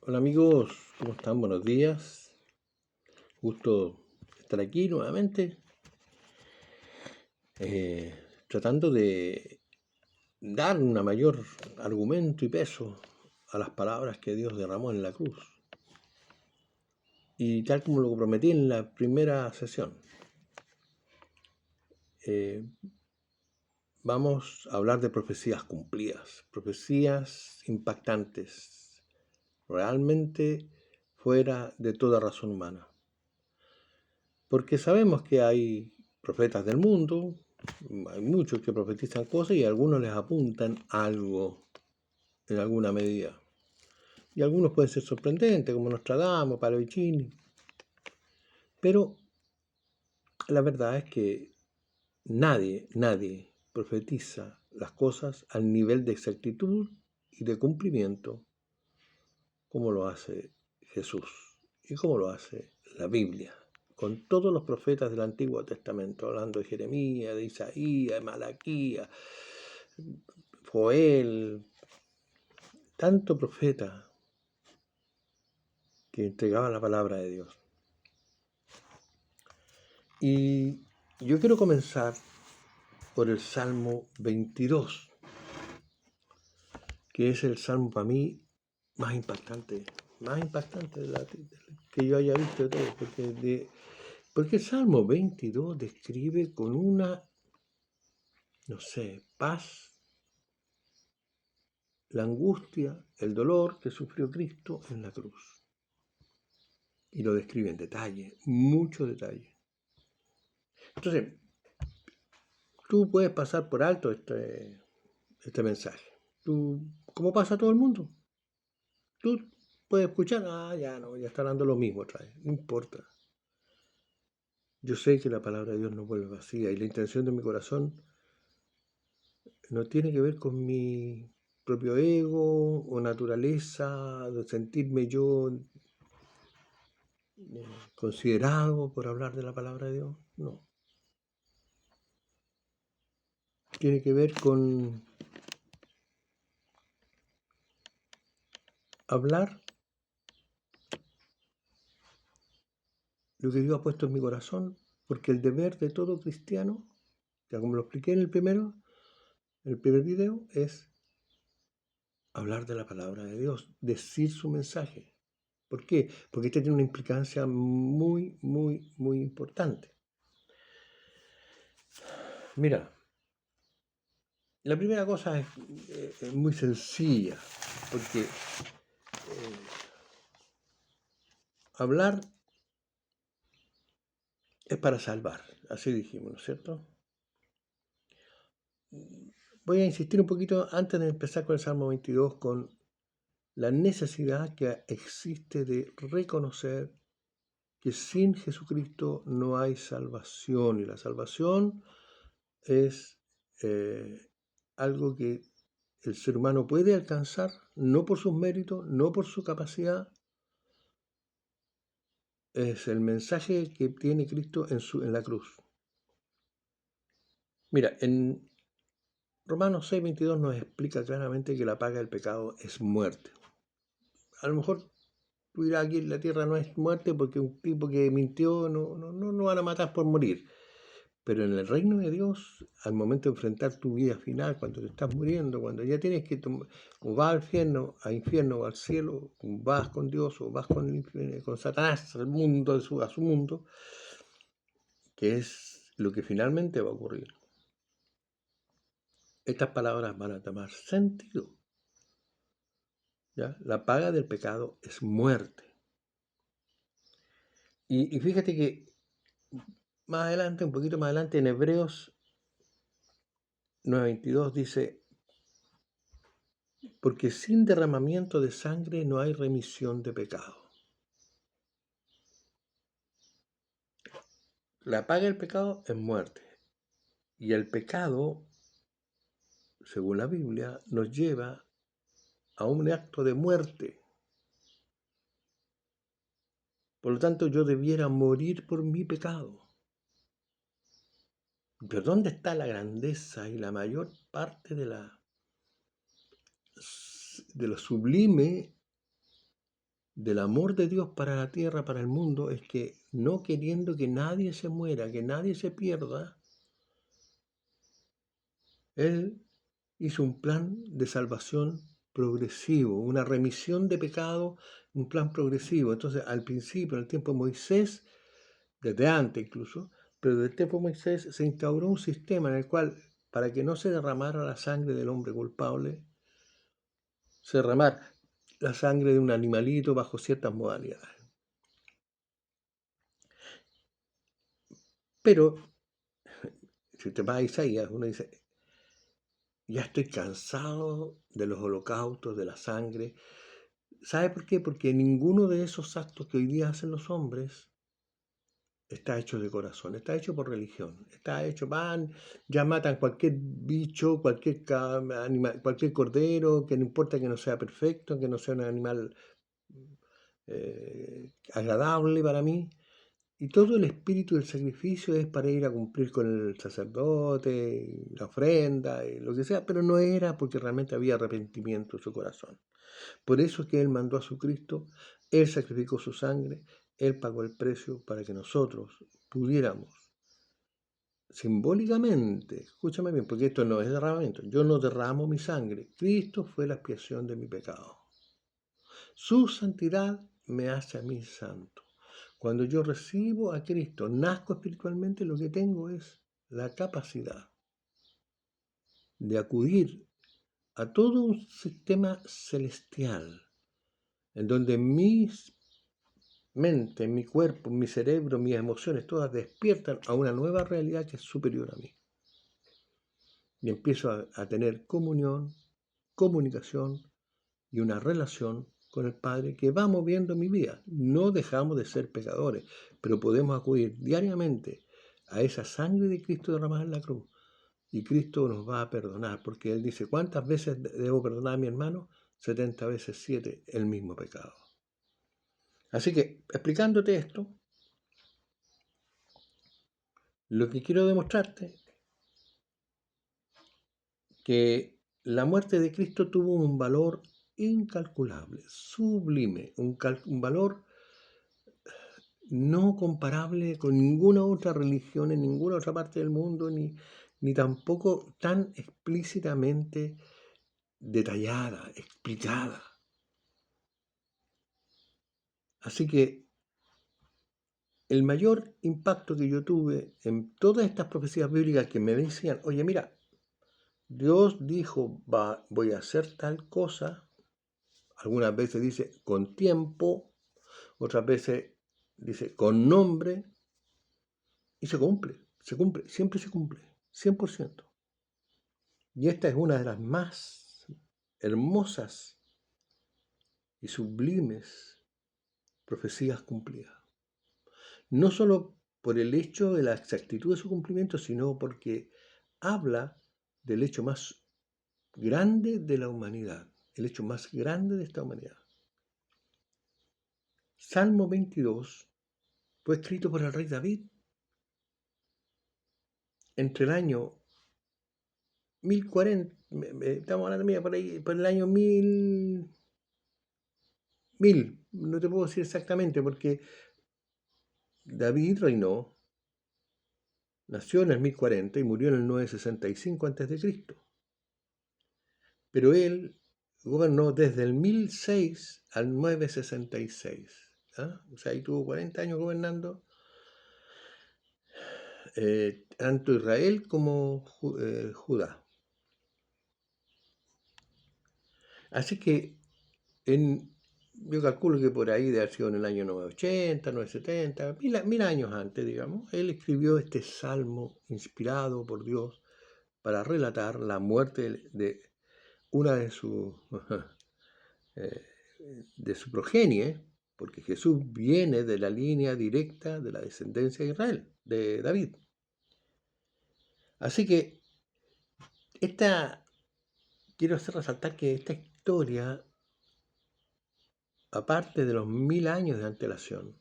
Hola amigos, ¿cómo están? Buenos días. Gusto estar aquí nuevamente, eh, tratando de dar un mayor argumento y peso a las palabras que Dios derramó en la cruz. Y tal como lo prometí en la primera sesión, eh, vamos a hablar de profecías cumplidas, profecías impactantes, realmente fuera de toda razón humana. Porque sabemos que hay profetas del mundo, hay muchos que profetizan cosas y algunos les apuntan algo en alguna medida. Y algunos pueden ser sorprendentes, como Nostradamus, Palavicini. Pero la verdad es que nadie profetiza las cosas al nivel de exactitud y de cumplimiento como lo hace Jesús y como lo hace la Biblia, con todos los profetas del Antiguo Testamento, hablando de Jeremías, de Isaías, de Malaquías, Joel, tanto profeta que entregaba la palabra de Dios. Y yo quiero comenzar por el Salmo 22, que es el salmo para mí más impactante que yo haya visto de todo, porque el Salmo 22 describe con una, no sé, paz, la angustia, el dolor que sufrió Cristo en la cruz. Y lo describe en detalle, mucho detalle. Entonces, tú puedes pasar por alto este mensaje. ¿Cómo pasa todo el mundo? Tú puedes escuchar, ya está hablando lo mismo otra vez, no importa. Yo sé que la palabra de Dios no vuelve vacía y la intención de mi corazón no tiene que ver con mi propio ego o naturaleza, de sentirme yo considerado por hablar de la palabra de Dios. No. Tiene que ver con hablar lo que Dios ha puesto en mi corazón, porque el deber de todo cristiano, ya como lo expliqué en el primer video, es hablar de la palabra de Dios, decir su mensaje. ¿Por qué? Porque este tiene una implicancia muy importante. Mira, la primera cosa es muy sencilla, porque hablar es para salvar, así dijimos, ¿no es cierto? Voy a insistir un poquito antes de empezar con el Salmo 22, con la necesidad que existe de reconocer que sin Jesucristo no hay salvación, y la salvación es algo que el ser humano puede alcanzar, no por sus méritos, no por su capacidad. Es el mensaje que tiene Cristo en la cruz. Mira, en Romanos 6:22 nos explica claramente que la paga del pecado es muerte. A lo mejor tú dirás, aquí en la tierra no es muerte porque un tipo que mintió no van a matar por morir. Pero en el reino de Dios, al momento de enfrentar tu vida final, cuando te estás muriendo, cuando ya tienes que o vas al infierno o al cielo, o vas con Dios o vas con Satanás al mundo, a su mundo, que es lo que finalmente va a ocurrir. Estas palabras van a tomar sentido. ¿Ya? La paga del pecado es muerte. Y fíjate que más adelante, un poquito más adelante, en Hebreos 9:22 dice, porque sin derramamiento de sangre no hay remisión de pecado. La paga del pecado es muerte. Y el pecado, según la Biblia, nos lleva a un acto de muerte. Por lo tanto, yo debiera morir por mi pecado. Pero ¿dónde está la grandeza y la mayor parte de lo sublime del amor de Dios para la tierra, para el mundo, es que no queriendo que nadie se muera, que nadie se pierda, Él hizo un plan de salvación progresivo, una remisión de pecado, un plan progresivo. Entonces, al principio, en el tiempo de Moisés, desde antes incluso, pero desde el tiempo de Moisés se instauró un sistema en el cual, para que no se derramara la sangre del hombre culpable, se derramara la sangre de un animalito bajo ciertas modalidades. Pero, si te vas a Isaías, uno dice, ya estoy cansado de los holocaustos, de la sangre. ¿Sabe por qué? Porque ninguno de esos actos que hoy día hacen los hombres está hecho de corazón, está hecho por religión, está hecho, ya matan cualquier bicho, cualquier animal, cualquier cordero, que no importa que no sea perfecto, que no sea un animal agradable para mí. Y todo el espíritu del sacrificio es para ir a cumplir con el sacerdote, la ofrenda, y lo que sea, pero no era porque realmente había arrepentimiento en su corazón. Por eso es que Él mandó a su Cristo, Él sacrificó su sangre, Él pagó el precio para que nosotros pudiéramos simbólicamente, escúchame bien, porque esto no es derramamiento, yo no derramo mi sangre, Cristo fue la expiación de mi pecado. Su santidad me hace a mí santo. Cuando yo recibo a Cristo, nazco espiritualmente, lo que tengo es la capacidad de acudir a todo un sistema celestial, en donde mi mente, mi cuerpo, mi cerebro, mis emociones, todas despiertan a una nueva realidad que es superior a mí. Y empiezo a tener comunión, comunicación y una relación con el Padre que va moviendo mi vida. No dejamos de ser pecadores, pero podemos acudir diariamente a esa sangre de Cristo derramada en la cruz. Y Cristo nos va a perdonar, porque Él dice, ¿cuántas veces debo perdonar a mi hermano? 70 veces 7, el mismo pecado. Así que, explicándote esto, lo que quiero demostrarte que la muerte de Cristo tuvo un valor incalculable, sublime, un valor no comparable con ninguna otra religión en ninguna otra parte del mundo, ni tampoco tan explícitamente detallada, explicada. Así que el mayor impacto que yo tuve en todas estas profecías bíblicas que me decían, oye, mira, Dios dijo, voy a hacer tal cosa, algunas veces dice con tiempo, otras veces dice con nombre, y se cumple, siempre se cumple, 100%. Y esta es una de las más hermosas y sublimes profecías cumplidas. No solo por el hecho de la exactitud de su cumplimiento, sino porque habla del hecho más grande de la humanidad, el hecho más grande de esta humanidad. Salmo 22 fue escrito por el rey David entre el año 1040, estamos hablando mira, por ahí, por el año 1000, no te puedo decir exactamente porque David reinó, nació en el 1040 y murió en el 965 a.C. Pero él gobernó desde el 1006 al 966. ¿Ah? O sea, ahí tuvo 40 años gobernando tanto Israel como Judá. Así que yo calculo que por ahí de haber sido en el año 980, 970, mil años antes, digamos, él escribió este salmo inspirado por Dios para relatar la muerte de una de sus de su progenie, porque Jesús viene de la línea directa de la descendencia de Israel, de David. Así que quiero hacer resaltar que esta historia, aparte de los 1000 años de antelación,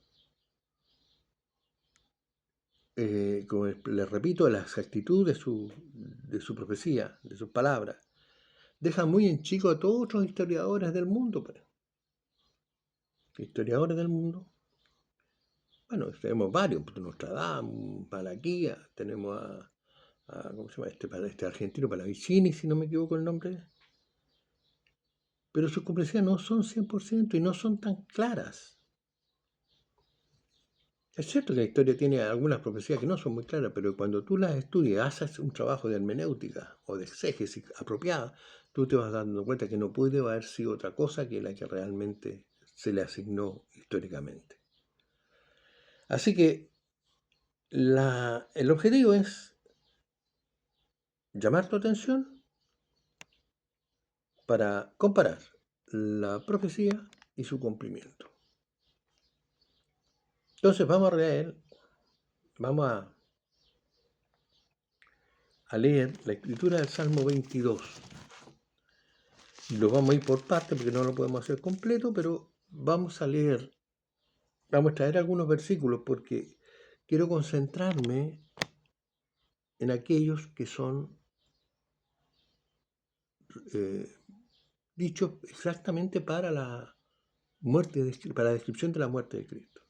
como les repito, la exactitud de su profecía, de sus palabras, deja muy en chico a todos otros historiadores del mundo. historiadores del mundo. Bueno, tenemos varios, Nostradamus, Malaquías, tenemos ¿cómo se llama este argentino, Pallavicini, si no me equivoco el nombre? Pero sus profecías no son 100% y no son tan claras. Es cierto que la historia tiene algunas profecías que no son muy claras, pero cuando tú las estudias, haces un trabajo de hermenéutica o de exégesis apropiada, tú te vas dando cuenta que no puede haber sido otra cosa que la que realmente se le asignó históricamente. Así que el objetivo es llamar tu atención para comparar la profecía y su cumplimiento. Entonces vamos a leer la escritura del Salmo 22. Lo vamos a ir por partes porque no lo podemos hacer completo, pero vamos a traer algunos versículos porque quiero concentrarme en aquellos que son dichos exactamente para la descripción de la muerte de Cristo.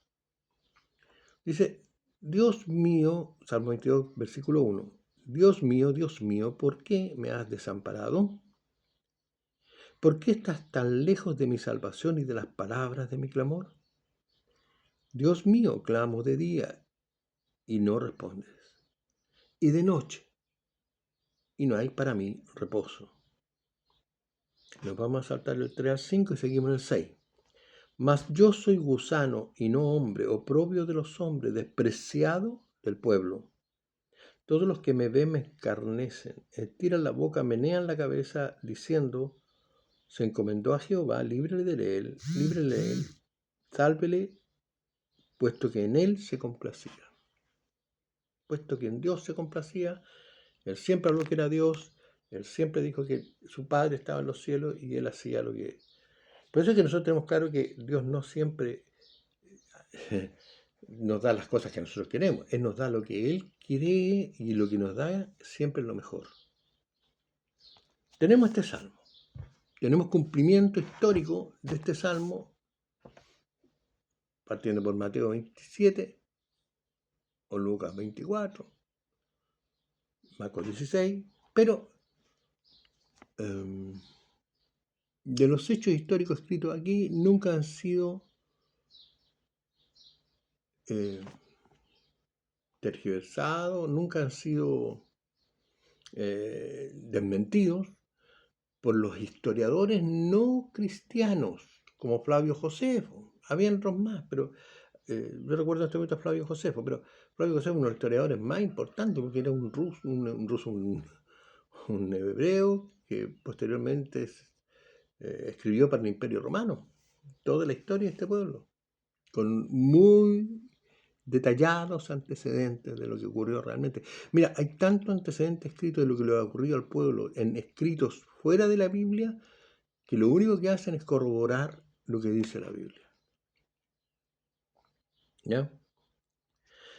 Dice, Dios mío, Salmo 22, versículo 1, Dios mío, ¿por qué me has desamparado? ¿Por qué estás tan lejos de mi salvación y de las palabras de mi clamor? Dios mío, clamo de día y no respondes, y de noche y no hay para mí reposo. Nos vamos a saltar el 3 al 5 y seguimos en el 6. Mas yo soy gusano y no hombre, oprobio de los hombres, despreciado del pueblo. Todos los que me ven me escarnecen, estiran la boca, menean la cabeza, diciendo, se encomendó a Jehová, líbrele de él, sálvele, puesto que en él se complacía. Puesto que en Dios se complacía, él siempre habló que era Dios, él siempre dijo que su Padre estaba en los cielos y él hacía lo que... Por eso es que nosotros tenemos claro que Dios no siempre nos da las cosas que nosotros queremos, él nos da lo que él quiere y lo que nos da siempre es lo mejor. Tenemos este salmo, tenemos cumplimiento histórico de este salmo, partiendo por Mateo 27, o Lucas 24, Marcos 16, pero de los hechos históricos escritos aquí nunca han sido tergiversados, nunca han sido desmentidos por los historiadores no cristianos, como Flavio Josefo. Habían otros más, pero yo recuerdo en este momento a Flavio Josefo, pero Flavio Josefo es uno de los historiadores más importantes porque era un hebreo que posteriormente escribió para el Imperio Romano toda la historia de este pueblo, con muy detallados antecedentes de lo que ocurrió realmente. Mira, hay tanto antecedente escrito de lo que le ha ocurrido al pueblo en escritos fuera de la Biblia que lo único que hacen es corroborar lo que dice la Biblia. ¿Ya?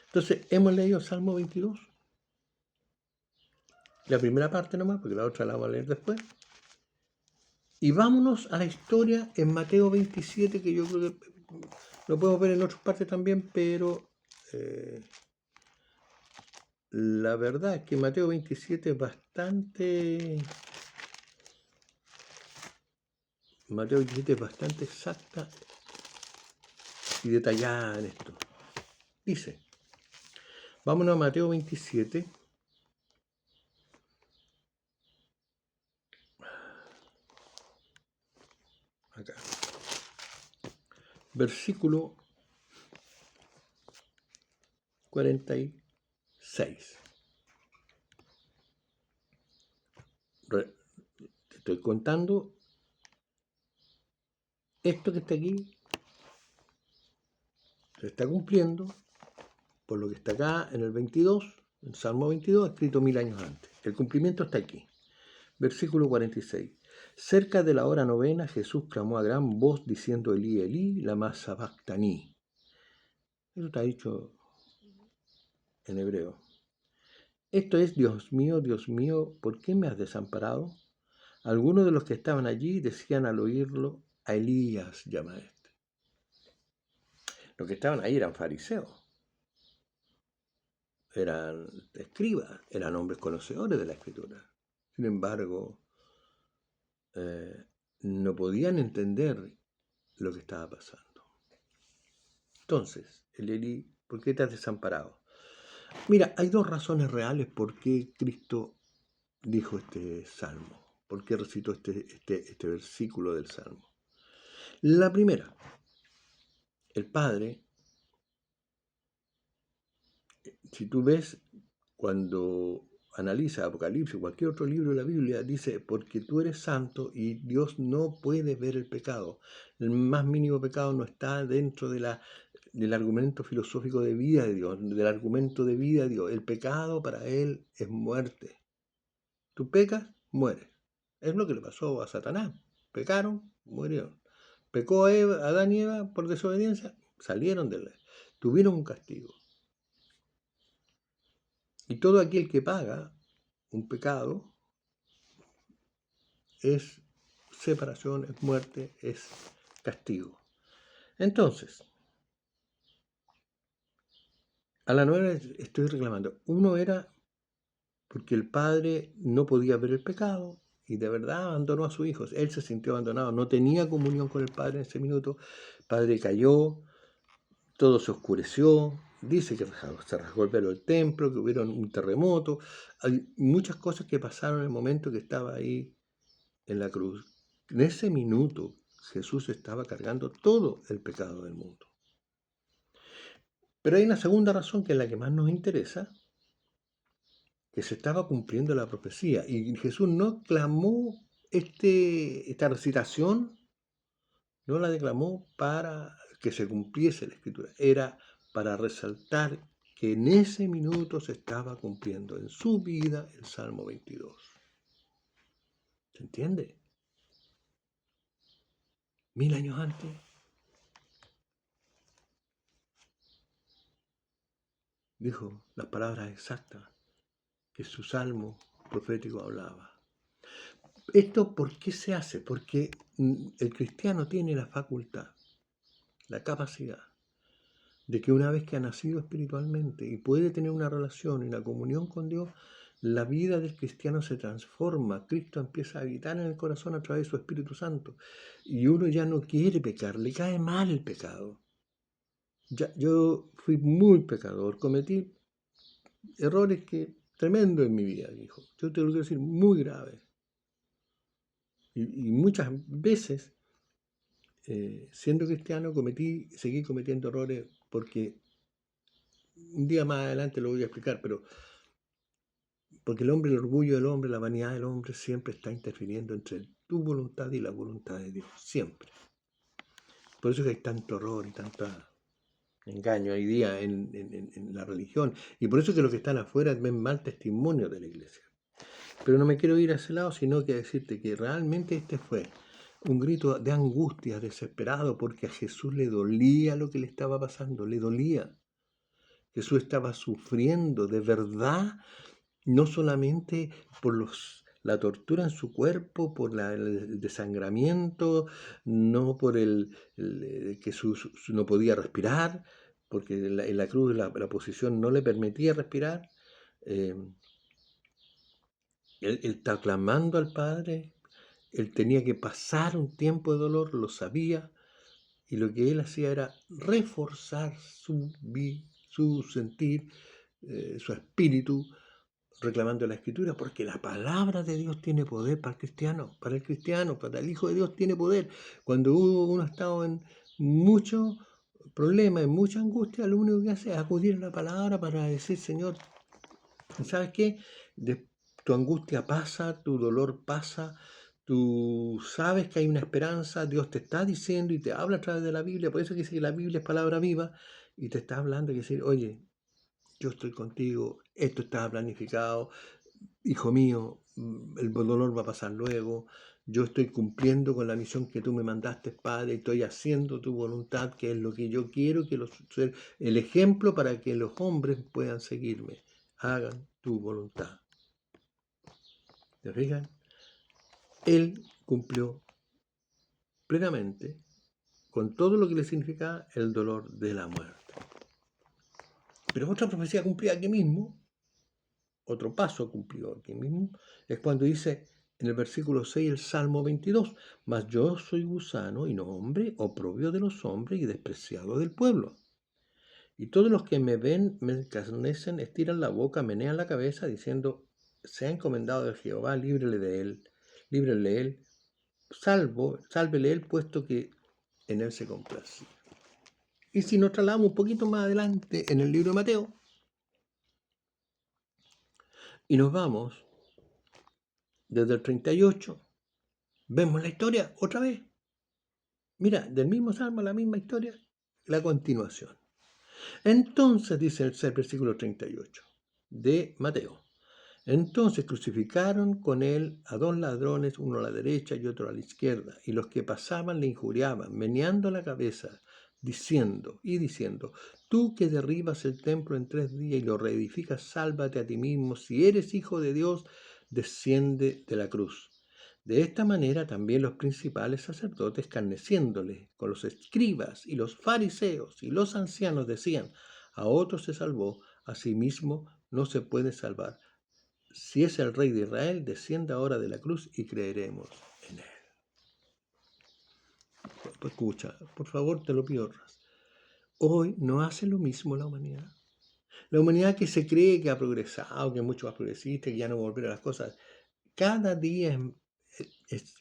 Entonces, hemos leído el Salmo 22. La primera parte nomás, porque la otra la vamos a leer después. Y vámonos a la historia en Mateo 27, que yo creo que lo podemos ver en otras partes también, pero la verdad es que Mateo 27 es bastante exacta y detallada en esto. Dice, vámonos a Mateo 27. Acá. Versículo 46. Te estoy contando esto que está aquí se está cumpliendo por lo que está acá en el 22, en Salmo 22, escrito 1000 años antes. El cumplimiento está aquí. Versículo 46. Cerca de la hora novena, Jesús clamó a gran voz diciendo, Elí, Elí, lama sabactani. Eso está dicho en hebreo. Esto es, Dios mío, ¿por qué me has desamparado? Algunos de los que estaban allí decían al oírlo, a Elías llama a este. Los que estaban ahí eran fariseos, eran escribas, eran hombres conocedores de la Escritura. Sin embargo, no podían entender lo que estaba pasando. Entonces, Elí, ¿por qué te has desamparado? Mira, hay dos razones reales por qué Cristo dijo este salmo, por qué recitó este versículo del salmo. La primera, el Padre, si tú ves cuando analiza Apocalipsis o cualquier otro libro de la Biblia, dice, porque tú eres santo y Dios no puede ver el pecado. El más mínimo pecado no está dentro del argumento filosófico de vida de Dios, del argumento de vida de Dios. El pecado para Él es muerte. Tú pecas, mueres. Es lo que le pasó a Satanás. Pecaron, murieron. Pecó a Adán y Eva por desobediencia, salieron de la... Tuvieron un castigo. Y todo aquel que paga un pecado es separación, es muerte, es castigo. Entonces, a la nueva estoy reclamando. Uno era porque el padre no podía ver el pecado y de verdad abandonó a sus hijos. Él se sintió abandonado, no tenía comunión con el padre en ese minuto. El padre cayó, todo se oscureció. Dice que se rasgó el velo del templo, que hubieron un terremoto. Hay muchas cosas que pasaron en el momento que estaba ahí en la cruz. En ese minuto Jesús estaba cargando todo el pecado del mundo. Pero hay una segunda razón que es la que más nos interesa, que se estaba cumpliendo la profecía. Y Jesús no clamó esta recitación, no la declamó para que se cumpliese la Escritura, era para resaltar que en ese minuto se estaba cumpliendo en su vida el Salmo 22. ¿Se entiende? 1000 años antes. Dijo las palabras exactas que su salmo profético hablaba. ¿Esto por qué se hace? Porque el cristiano tiene la facultad, la capacidad, de que una vez que ha nacido espiritualmente y puede tener una relación y una comunión con Dios, la vida del cristiano se transforma. Cristo empieza a habitar en el corazón a través de su Espíritu Santo. Y uno ya no quiere pecar, le cae mal el pecado. Yo fui muy pecador, cometí errores tremendos en mi vida, hijo. Yo te lo quiero decir, muy graves. Y muchas veces, siendo cristiano, seguí cometiendo errores porque un día más adelante lo voy a explicar, pero porque el hombre, el orgullo del hombre, la vanidad del hombre siempre está interfiriendo entre tu voluntad y la voluntad de Dios, siempre. Por eso es que hay tanto error y tanto engaño hoy día en la religión, y por eso es que los que están afuera ven mal testimonio de la iglesia. Pero no me quiero ir a ese lado, sino que decirte que realmente este fue un grito de angustia, desesperado, porque a Jesús le dolía lo que le estaba pasando, le dolía. Jesús estaba sufriendo de verdad, no solamente por la tortura en su cuerpo, por el desangramiento, no por que no podía respirar, porque en la cruz la posición no le permitía respirar. Él está clamando al Padre, él tenía que pasar un tiempo de dolor, lo sabía, y lo que él hacía era reforzar su sentir, su espíritu, reclamando la Escritura, porque la palabra de Dios tiene poder para el cristiano, para el Hijo de Dios tiene poder. Cuando uno ha estado en mucho problema, en mucha angustia, lo único que hace es acudir a la palabra para decir, Señor, ¿sabes qué? Tu angustia pasa, tu dolor pasa, tú sabes que hay una esperanza, Dios te está diciendo y te habla a través de la Biblia, por eso que dice que la Biblia es palabra viva, y te está hablando y decir, oye, yo estoy contigo, esto estaba planificado, hijo mío, el dolor va a pasar luego, yo estoy cumpliendo con la misión que tú me mandaste, Padre, estoy haciendo tu voluntad, que es lo que yo quiero, que ser el ejemplo para que los hombres puedan seguirme, hagan tu voluntad. ¿Te fijan? Él cumplió plenamente con todo lo que le significa el dolor de la muerte. Pero otra profecía cumplida aquí mismo, otro paso cumplido aquí mismo, es cuando dice en el versículo 6 el Salmo 22, mas yo soy gusano y no hombre, oprobio de los hombres y despreciado del pueblo. Y todos los que me ven me escarnecen, estiran la boca, menean la cabeza, diciendo, se ha encomendado de Jehová, líbrele él, sálvele él, puesto que en él se complace. Y si nos trasladamos un poquito más adelante en el libro de Mateo, y nos vamos desde el 38, vemos la historia otra vez. Mira, del mismo salmo, la misma historia, la continuación. Entonces, dice el versículo 38 de Mateo, entonces crucificaron con él a dos ladrones, uno a la derecha y otro a la izquierda, y los que pasaban le injuriaban, meneando la cabeza, diciendo, tú que derribas el templo en 3 días y lo reedificas, sálvate a ti mismo, si eres hijo de Dios, desciende de la cruz. De esta manera también los principales sacerdotes, escarneciéndole con los escribas y los fariseos y los ancianos, decían, a otro se salvó, a sí mismo no se puede salvar. Si es el Rey de Israel, descienda ahora de la cruz y creeremos en él. Pues escucha, por favor, te lo pido. Hoy no hace lo mismo la humanidad. La humanidad que se cree que ha progresado, que es mucho más progresista, que ya no va a volver a las cosas. Cada día es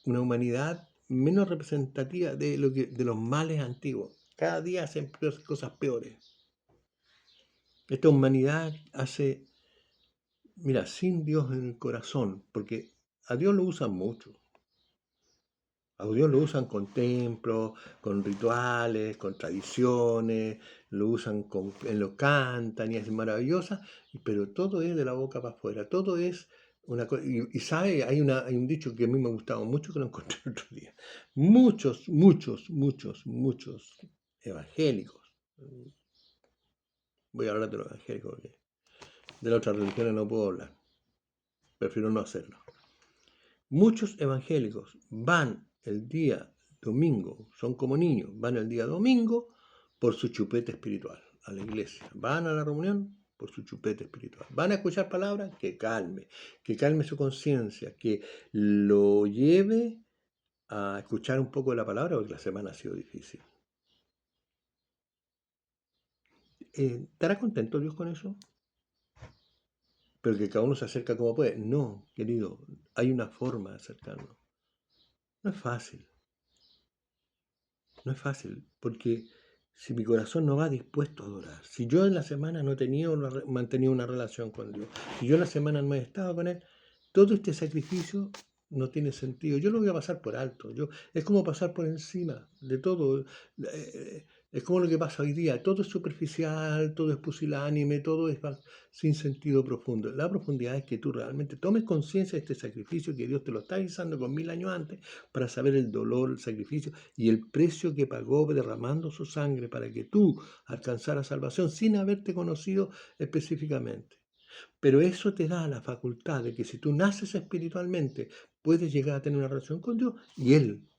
una humanidad menos representativa de los males antiguos. Cada día hacen cosas peores. Esta humanidad hace, mira, sin Dios en el corazón, porque a Dios lo usan mucho. A Dios lo usan con templos, con rituales, con tradiciones, lo usan lo cantan y es maravillosa, pero todo es de la boca para afuera, todo es una cosa. Y sabe, hay un dicho que a mí me ha gustado mucho que lo encontré el otro día. Muchos evangélicos, voy a hablar de los evangélicos porque de las otras religiones no puedo hablar, prefiero no hacerlo. Muchos evangélicos van el día domingo, son como niños, van el día domingo por su chupete espiritual a la iglesia. Van a la reunión por su chupete espiritual. Van a escuchar palabras que calme su conciencia, que lo lleve a escuchar un poco de la palabra porque la semana ha sido difícil. ¿Estará contento Dios con eso? Pero que cada uno se acerca como puede. No, querido, hay una forma de acercarnos. No es fácil. No es fácil, porque si mi corazón no va dispuesto a adorar, si yo en la semana no he mantenido una relación con Dios, si yo en la semana no he estado con Él, todo este sacrificio no tiene sentido. Yo lo voy a pasar por alto. Es como pasar por encima de todo. Es como lo que pasa hoy día. Todo es superficial, todo es pusilánime, todo es sin sentido profundo. La profundidad es que tú realmente tomes conciencia de este sacrificio que Dios te lo está avisando con 1000 años antes para saber el dolor, el sacrificio y el precio que pagó derramando su sangre para que tú alcanzaras salvación sin haberte conocido específicamente. Pero eso te da la facultad de que si tú naces espiritualmente, puedes llegar a tener una relación con Dios y Él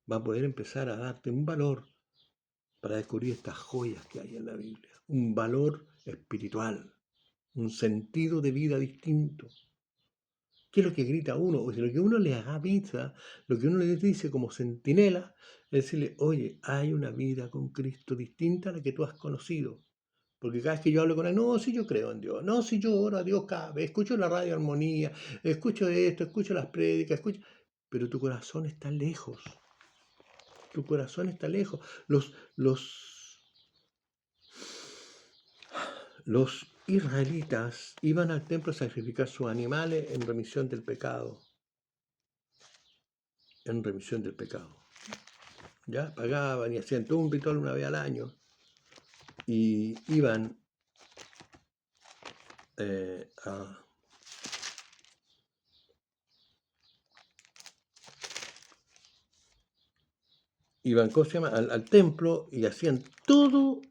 va a poder empezar a darte un valor para descubrir estas joyas que hay en la Biblia. Un valor espiritual, un sentido de vida distinto. ¿Qué es lo que grita uno? O sea, lo que uno le avisa, lo que uno le dice como centinela, es decirle, oye, hay una vida con Cristo distinta a la que tú has conocido. Porque cada vez que yo hablo con él, no, si yo creo en Dios, no, si yo oro a Dios cada vez, escucho la radio Armonía, escucho esto, escucho las prédicas, pero tu corazón está lejos. Tu corazón está lejos. Los israelitas iban al templo a sacrificar sus animales en remisión del pecado. En remisión del pecado. Ya pagaban y hacían todo un ritual una vez al año. Y iban iban ¿cómo se llama? Al templo y hacían todo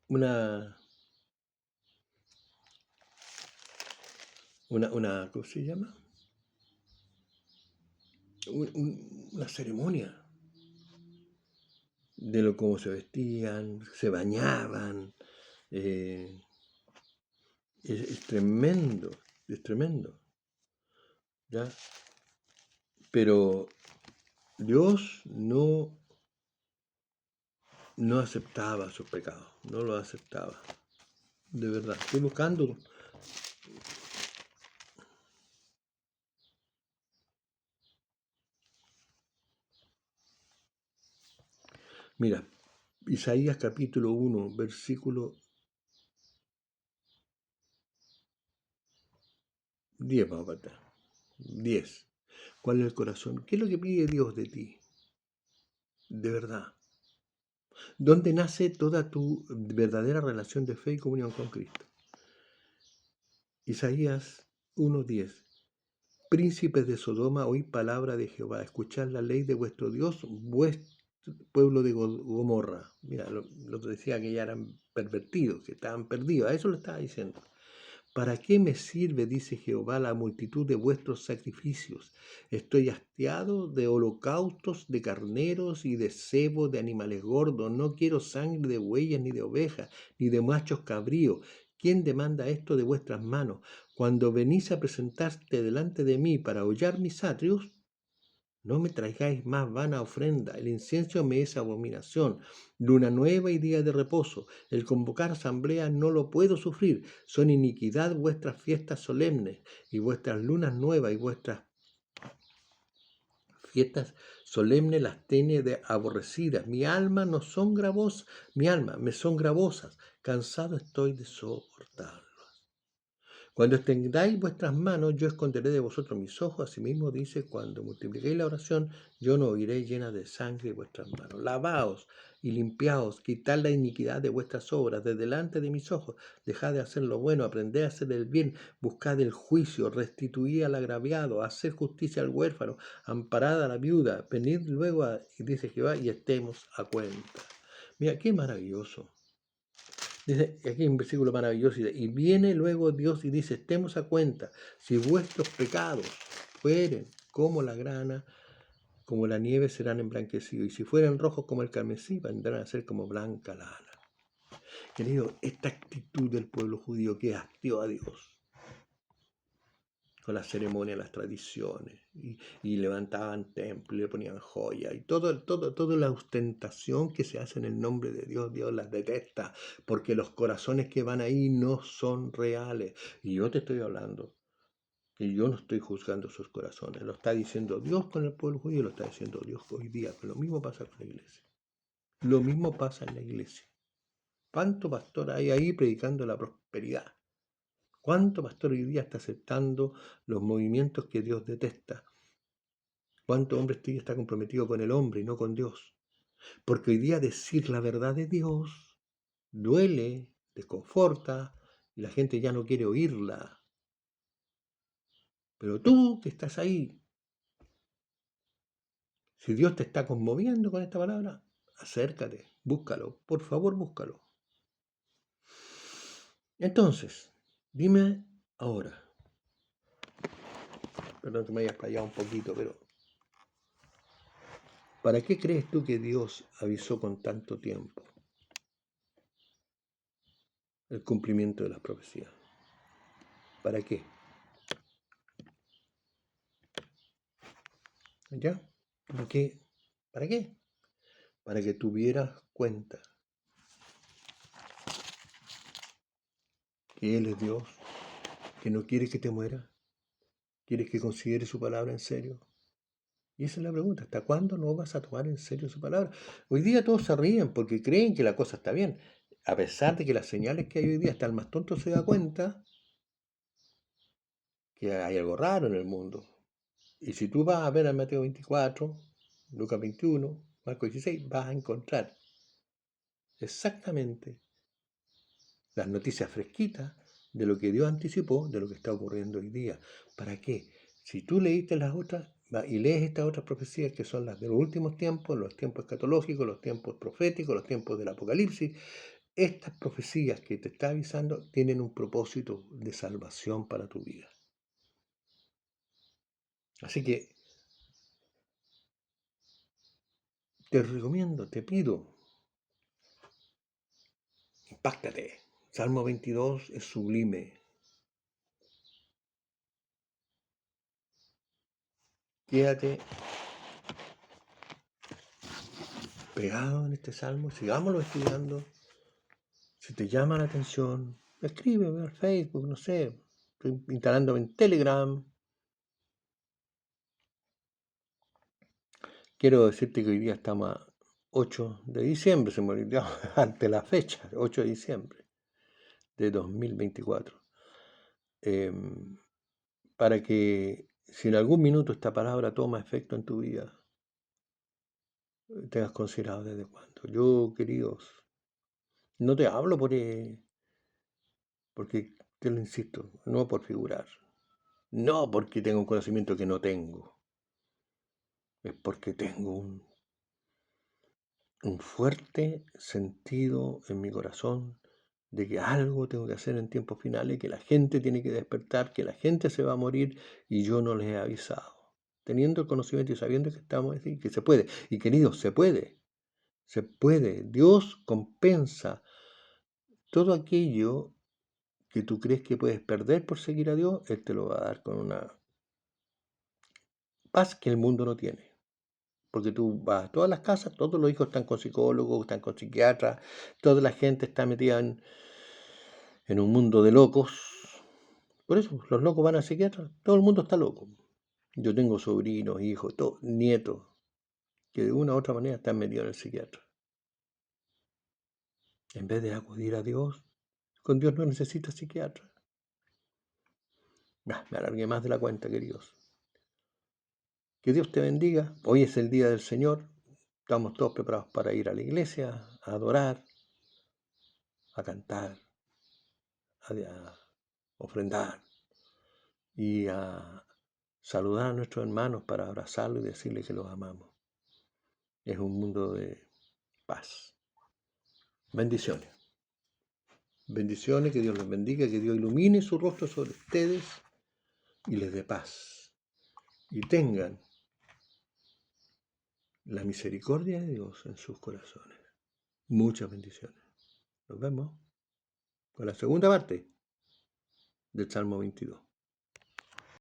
una ¿cómo se llama? una ceremonia de lo cómo se vestían, se bañaban. eh, es tremendo, es tremendo, ¿ya? Pero Dios no aceptaba sus pecados, no los aceptaba. De verdad, estoy buscando. Mira, Isaías capítulo 1, versículo 10, vamos para atrás. 10. ¿Cuál es el corazón? ¿Qué es lo que pide Dios de ti? De verdad. ¿Dónde nace toda tu verdadera relación de fe y comunión con Cristo? Isaías 1:10. Príncipes de Sodoma, oíd palabra de Jehová, escuchad la ley de vuestro Dios, vuestro pueblo de Gomorra. Mira, lo que decía que ya eran pervertidos, que estaban perdidos, a eso lo estaba diciendo. ¿Para qué me sirve, dice Jehová, la multitud de vuestros sacrificios? Estoy hastiado de holocaustos, de carneros y de cebo de animales gordos. No quiero sangre de bueyes ni de ovejas, ni de machos cabríos. ¿Quién demanda esto de vuestras manos? Cuando venís a presentarte delante de mí para hollar mis atrios, no me traigáis más vana ofrenda, el incienso me es abominación, luna nueva y día de reposo, el convocar asamblea no lo puedo sufrir, son iniquidad vuestras fiestas solemnes, y vuestras lunas nuevas y vuestras fiestas solemnes las tiene de aborrecidas, mi alma me son gravosas, cansado estoy de soportar. Cuando extendáis vuestras manos, yo esconderé de vosotros mis ojos. Asimismo dice, cuando multipliquéis la oración, yo no oiré llena de sangre vuestras manos. Lavaos y limpiaos, quitad la iniquidad de vuestras obras de delante de mis ojos. Dejad de hacer lo bueno, aprended a hacer el bien, buscad el juicio, restituid al agraviado, haced justicia al huérfano, amparad a la viuda. Venid luego, dice Jehová, y estemos a cuenta. Mira, qué maravilloso. Dice, aquí hay un versículo maravilloso, y viene luego Dios y dice, estemos a cuenta, si vuestros pecados fueren como la grana, como la nieve serán emblanquecidos, y si fueren rojos como el carmesí, vendrán a ser como blanca lana. Querido, esta actitud del pueblo judío que hastió a Dios, con las ceremonias, las tradiciones, y levantaban templos, y le ponían joyas, y toda la ostentación que se hace en el nombre de Dios, Dios las detesta, porque los corazones que van ahí no son reales. Y yo te estoy hablando, que yo no estoy juzgando sus corazones, lo está diciendo Dios con el pueblo judío, lo está diciendo Dios hoy día, pero lo mismo pasa con la iglesia. Lo mismo pasa en la iglesia. ¿Cuánto pastor hay ahí predicando la prosperidad? ¿Cuánto pastor hoy día está aceptando los movimientos que Dios detesta? ¿Cuánto hombre está comprometido con el hombre y no con Dios? Porque hoy día decir la verdad de Dios duele, desconforta y la gente ya no quiere oírla. Pero tú que estás ahí, si Dios te está conmoviendo con esta palabra, acércate, búscalo, por favor búscalo. Entonces, dime ahora, perdón que me haya explayado un poquito, pero ¿para qué crees tú que Dios avisó con tanto tiempo el cumplimiento de las profecías? ¿Para qué? ¿Ya? ¿Para qué? ¿Para qué? Para que tuvieras cuenta que Él es Dios, que no quiere que te mueras, quiere que consideres su palabra en serio. Y esa es la pregunta, ¿hasta cuándo no vas a tomar en serio su palabra? Hoy día todos se ríen porque creen que la cosa está bien, a pesar de que las señales que hay hoy día, hasta el más tonto se da cuenta que hay algo raro en el mundo. Y si tú vas a ver a Mateo 24, Lucas 21, Marcos 16, vas a encontrar exactamente las noticias fresquitas de lo que Dios anticipó, de lo que está ocurriendo hoy día. ¿Para qué? Si tú leíste las otras y lees estas otras profecías que son las de los últimos tiempos, los tiempos escatológicos, los tiempos proféticos, los tiempos del Apocalipsis, estas profecías que te está avisando tienen un propósito de salvación para tu vida. Así que Te recomiendo, te pido, impáctate. Salmo 22 es sublime. Quédate pegado en este salmo, sigámoslo estudiando. Si te llama la atención, escríbeme al Facebook, no sé, estoy instalándome en Telegram. Quiero decirte que hoy día estamos a 8 de diciembre, se me olvidó ante la fecha, 8 de diciembre de 2024. Para que si en algún minuto esta palabra toma efecto en tu vida, tengas considerado desde cuándo. Yo, queridos, no te hablo porque te lo insisto, no por figurar, no porque tengo un conocimiento que no tengo, es porque tengo un fuerte sentido en mi corazón de que algo tengo que hacer en tiempos finales, que la gente tiene que despertar, que la gente se va a morir y yo no les he avisado. Teniendo el conocimiento y sabiendo que estamos así, que se puede. Y queridos, se puede. Se puede. Dios compensa todo aquello que tú crees que puedes perder por seguir a Dios, Él te lo va a dar con una paz que el mundo no tiene. Porque tú vas a todas las casas, todos los hijos están con psicólogos, están con psiquiatras, toda la gente está metida en un mundo de locos. Por eso, los locos van a psiquiatras, todo el mundo está loco. Yo tengo sobrinos, hijos, nietos, que de una u otra manera están metidos en el psiquiatra. En vez de acudir a Dios, con Dios no necesita psiquiatra. Me alargué más de la cuenta, queridos. Que Dios te bendiga. Hoy es el día del Señor. Estamos todos preparados para ir a la iglesia, a adorar, a cantar, a ofrendar y a saludar a nuestros hermanos para abrazarlos y decirles que los amamos. Es un mundo de paz. Bendiciones. Bendiciones, que Dios los bendiga, que Dios ilumine su rostro sobre ustedes y les dé paz. Y tengan la misericordia de Dios en sus corazones. Muchas bendiciones. Nos vemos con la segunda parte del Salmo 22.